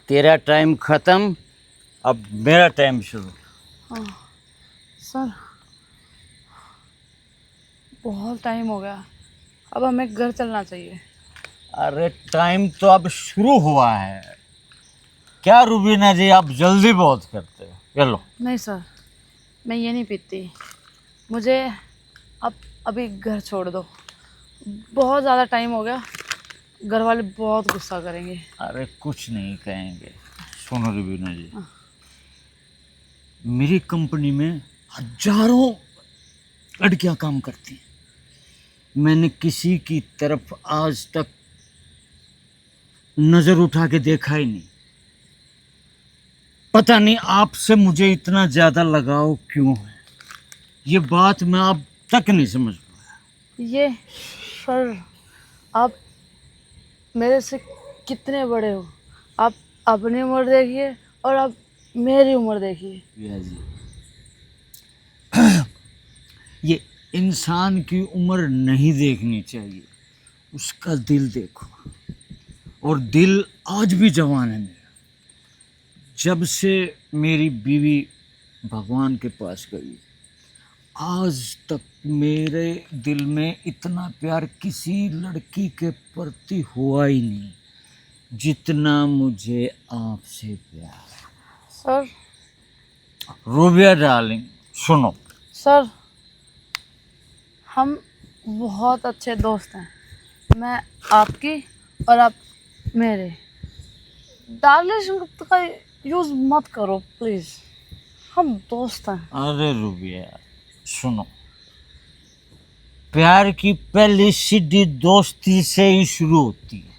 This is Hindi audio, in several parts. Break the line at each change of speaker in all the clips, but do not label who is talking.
तेरा टाइम खत्म, अब मेरा टाइम शुरू।
हाँ सर, बहुत टाइम हो गया, अब हमें घर चलना चाहिए।
अरे टाइम तो अब शुरू हुआ है। क्या रुबीना जी, आप जल्दी बहुत करते हो। चलो।
नहीं सर, मैं ये नहीं पीती, मुझे अब अभी घर छोड़ दो। बहुत ज़्यादा टाइम हो गया, घर वाले बहुत गुस्सा करेंगे।
अरे कुछ नहीं कहेंगे। सुनो रुबीना जी, मेरी कंपनी में हजारों लड़कियां काम करती हैं। मैंने किसी की तरफ आज तक नजर उठा के देखा ही नहीं। पता नहीं आपसे मुझे इतना ज्यादा लगाव क्यों है। ये बात मैं अब तक नहीं समझ पाया।
ये सर, आप मेरे से कितने बड़े हो, आप अपनी उम्र देखिए और आप मेरी उम्र देखिए।
भैया जी, ये इंसान की उम्र नहीं देखनी चाहिए, उसका दिल देखो। और दिल आज भी जवान है मेरा। जब से मेरी बीवी भगवान के पास गई, आज तक मेरे दिल में इतना प्यार किसी लड़की के प्रति हुआ ही नहीं जितना मुझे आपसे प्यार है।
सर,
रूबिया डार्लिंग, सुनो।
सर, हम बहुत अच्छे दोस्त हैं, मैं आपकी और आप मेरे। डार्लिंग शब्द का यूज़ मत करो प्लीज़, हम दोस्त हैं।
अरे रूबिया सुनो, प्यार की पहली सीढ़ी दोस्ती से ही शुरू होती है।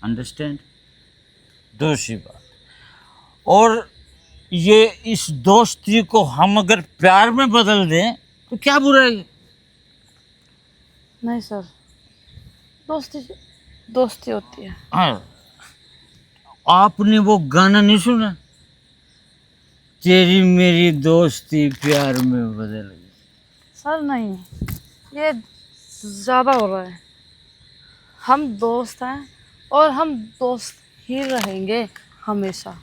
अंडरस्टैंड? दूसरी बात, और ये इस दोस्ती को हम अगर प्यार में बदल दें तो क्या बुराई है?
नहीं सर, दोस्ती दोस्ती होती है।
हाँ, आपने वो गाना नहीं सुना, तेरी मेरी दोस्ती प्यार में बदल गई?
सर नहीं, ये ज़्यादा हो रहा है। हम दोस्त हैं और हम दोस्त ही रहेंगे हमेशा।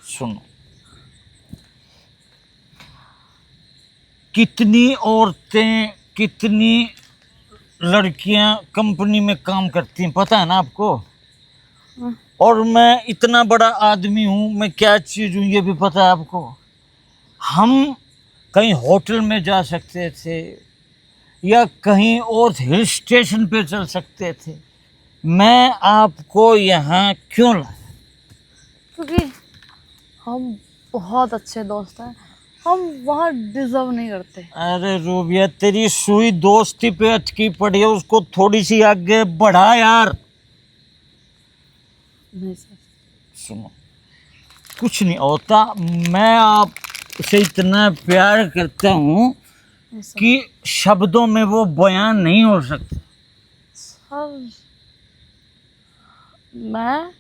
सुनो, कितनी औरतें, कितनी लड़कियां कंपनी में काम करती हैं, पता है ना आपको? और मैं इतना बड़ा आदमी हूँ, मैं क्या चीज़ हूँ ये भी पता है आपको। हम कहीं होटल में जा सकते थे या कहीं और हिल स्टेशन पे चल सकते थे, मैं आपको यहाँ क्यों लाया?
क्योंकि हम बहुत अच्छे दोस्त हैं, हम वहाँ डिज़र्व नहीं करते।
अरे रूबिया, तेरी सुई दोस्ती पे अटकी पड़ी है, उसको थोड़ी सी आगे बढ़ा यार।
नहीं सर।
सुनो, कुछ नहीं होता, मैं आपसे इतना प्यार करता हूँ
नहीं सर।
कि शब्दों में वो बयान नहीं हो सकता।
सर, मैं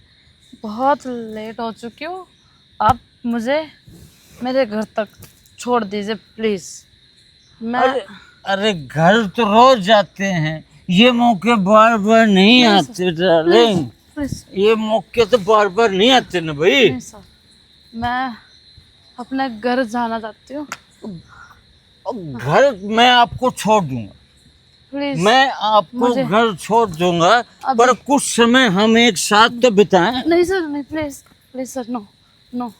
बहुत लेट हो चुकी हूँ, आप मुझे मेरे घर तक छोड़ दीजिए प्लीज़। मैं
अरे अरे घर तो रोज जाते हैं, ये मौके बार बार नहीं
नहीं
आते डार्लिंग।
प्लीज़
ये मौके तो बार बार नहीं आते ना भाई।
नहीं सर, मैं अपने घर जाना चाहती हूँ
घर मैं आपको छोड़ दूंगा,
प्लीज़।
मैं आपको
मुझे
घर छोड़ दूंगा,
अभी
पर कुछ समय हम एक साथ तो बिताएं।
नहीं सर, नहीं please please sir, no no.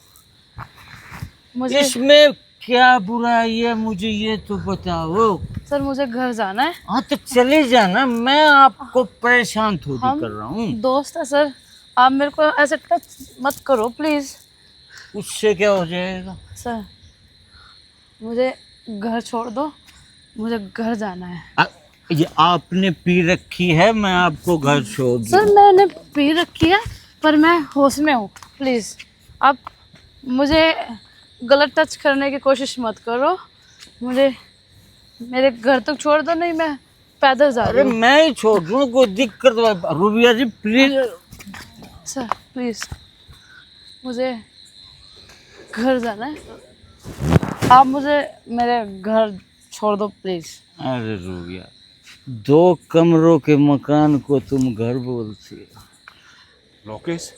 मुझे
इसमें क्या बुराई है, मुझे ये तो बताओ।
सर, मुझे घर जाना है।
हाँ तो चले जाना, मैं आपको परेशान थोड़ी
हम
कर रहा हूँ।
दोस्त है सर, आप मेरे को ऐसे टच मत करो प्लीज़।
उससे क्या हो जाएगा?
सर, मुझे घर छोड़ दो, मुझे घर जाना है।
ये आपने पी रखी है, मैं आपको घर छोड़ दूँ?
सर, मैंने पी रखी है पर मैं होश में हूँ, प्लीज़ आप मुझे गलत टच करने की कोशिश मत करो। मुझे मेरे घर तक छोड़ दो, नहीं मैं पैदल जा
अरे
रही हूँ।
मैं ही छोड़ दूँ, कोई दिक्कत? रूबिया जी प्लीज।
सर प्लीज़, मुझे घर जाना है, आप मुझे मेरे घर छोड़ दो प्लीज़।
अरे रूबिया, 2 कमरों के मकान को तुम घर बोलती हो?
लोकेश,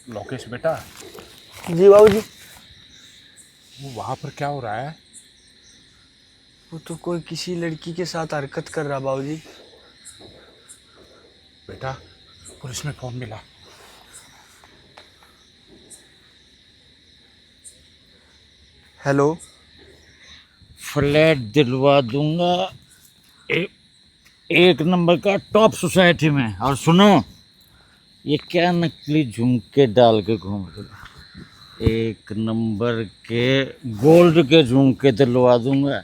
लोकेश बेटा,
जी बाबूजी।
वो वहाँ पर क्या हो रहा है?
वो तो कोई किसी लड़की के साथ हरकत कर रहा बाबूजी।
बेटा, पुलिस में फोन मिला।
हेलो।
फ्लैट दिलवा दूंगा एक नंबर का टॉप सोसाइटी में। और सुनो, ये क्या नकली झुमके डाल के घूम रहे हो? एक नंबर के गोल्ड के झुमके दिलवा दूंगा,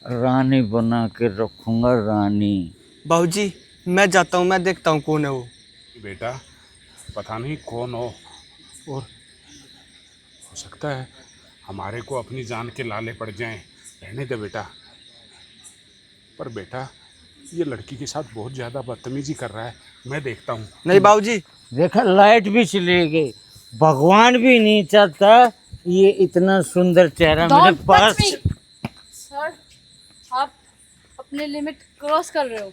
रानी बना के रखूंगा, रानी।
बाबूजी मैं जाता हूँ, मैं देखता हूँ कौन है वो।
बेटा, पता नहीं कौन हो, और हो सकता है हमारे को अपनी जान के लाले पड़ जाएं। रहने दे बेटा। पर बेटा, ये लड़की के साथ बहुत ज़्यादा बदतमीजी कर रहा है, मैं देखता हूँ।
नहीं बाबूजी।
देखा, लाइट भी चली गई। भगवान भी नहीं चाहता ये इतना सुंदर चेहरा मेरे
Don't touch
pass.
me! Sir, आप अपने लिमिट क्रॉस कर रहे हो।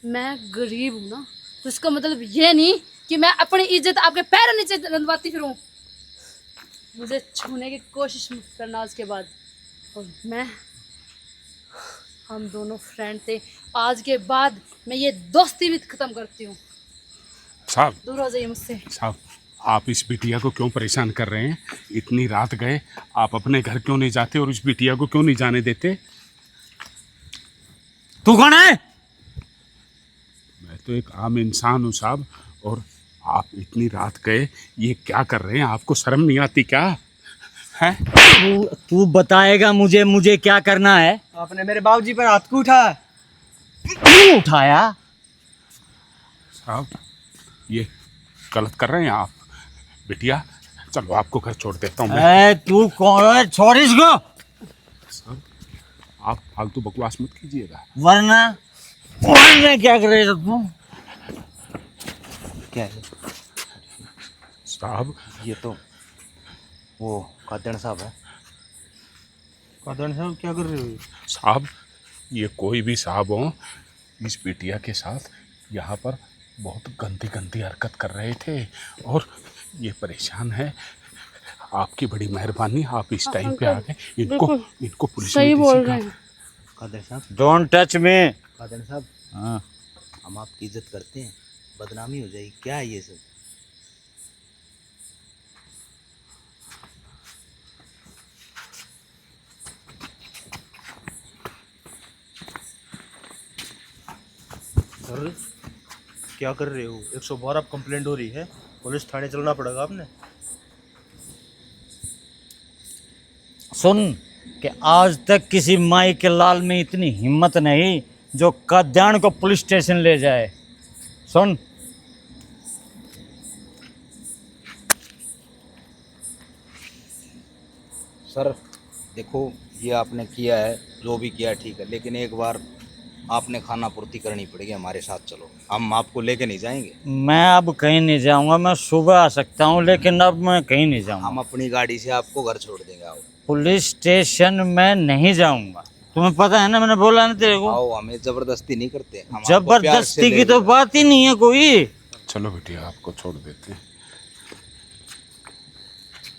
मैं गरीब हूँ ना, तो इसका मतलब ये नहीं कि मैं अपनी इज्जत आपके पैरों नीचे रंधवाती फिरूं। मुझे छूने की कोशिश मत करना आज के बाद। और हम दोनों फ्रेंड थे, आज के बाद मैं ये दोस्ती भी खत्म करती हूँ।
साहब,
दूर हो जाइए मुझसे।
साहब, आप इस बिटिया को क्यों परेशान कर रहे हैं? इतनी रात गए, आप अपने घर क्यों नहीं जाते और इस बिटिया को क्यों नहीं जाने देते?
तू कौन है?
मैं तो एक आम इंसान हूँ साहब, और आप इतनी रात गए ये क्या कर रहे हैं? आपको शर्म नहीं आती क्या है?
तू बताएगा मुझे, मुझे क्या करना है?
आपने मेरे बाबूजी पर हाथ क्यों उठाया?
क्यों उठाया?
साहब, ये गलत कर रहे हैं आप। बिटिया, चलो आपको घर छोड़ देता हूँ मैं।
तू कौन है? छोड़ इसको।
साहब, आप फालतू बकवास मत कीजिएगा।
वरना क्या करेगा तू?
क्या है
साहब,
ये? तो वो कादन साहब है।
कादन साहब क्या कर रहे हो?
साहब, ये कोई भी साहब हो, इस बिटिया के साथ यहाँ पर बहुत गंदी गंदी हरकत कर रहे थे और ये परेशान है। आपकी बड़ी मेहरबानी, आप इस टाइम पे आ गए। इनको पुलिस में
सही बोल
दीजिएगा।
रहे हैं।
कादन साहब,
डोंट टच मी।
कादन साहब,
हाँ,
हम आपकी इज्जत करते हैं, बदनामी हो जाएगी। क्या है ये सब?
सर क्या कर रहे हो? 112 कंप्लेंट हो रही है, पुलिस थाने चलना पड़ेगा आपने।
सुन कि आज तक किसी माई के लाल में इतनी हिम्मत नहीं जो कद्याण को पुलिस स्टेशन ले जाए। सुन,
सर देखो, ये आपने किया है, जो भी किया ठीक है, लेकिन एक बार आपने खाना पूर्ति करनी पड़ेगी। हमारे साथ चलो, हम आपको लेके नहीं जाएंगे।
मैं अब कहीं नहीं जाऊंगा। मैं सुबह आ सकता हूँ, लेकिन अब मैं कहीं नहीं जाऊंगा।
हम अपनी गाड़ी से आपको घर छोड़ देंगे। आओ
पुलिस स्टेशन में नहीं जाऊंगा। तुम्हें पता है ना, मैंने बोला ना तेरे को।
आओ, हमें जबरदस्ती नहीं करते। हम आपको प्यार से
जबरदस्ती
ले
की तो
जाएंगे।
बात ही नहीं है कोई।
चलो बिटिया, आपको छोड़ देते हैं।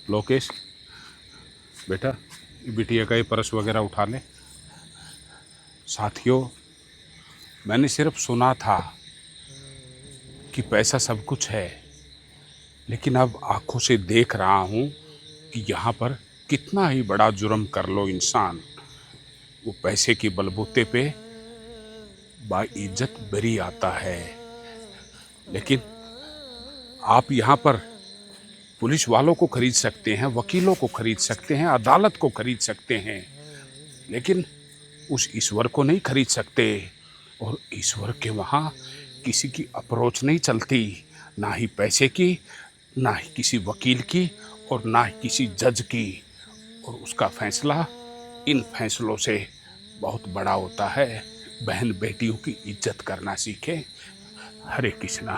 लोकेश बेटा, बिटिया का ये पर्स वगैरह उठा ले। साथियों, मैंने सिर्फ सुना था कि पैसा सब कुछ है, लेकिन अब आंखों से देख रहा हूँ कि यहाँ पर कितना ही बड़ा जुर्म कर लो इंसान, वो पैसे के बलबूते पे बाइज्जत बरी आता है। लेकिन आप यहाँ पर पुलिस वालों को खरीद सकते हैं, वकीलों को खरीद सकते हैं, अदालत को खरीद सकते हैं, लेकिन उस ईश्वर को नहीं खरीद सकते। और ईश्वर के वहाँ किसी की अप्रोच नहीं चलती, ना ही पैसे की, ना ही किसी वकील की, और ना ही किसी जज की। और उसका फैसला इन फैसलों से बहुत बड़ा होता है। बहन बेटियों की इज्जत करना सीखें। हरे कृष्णा।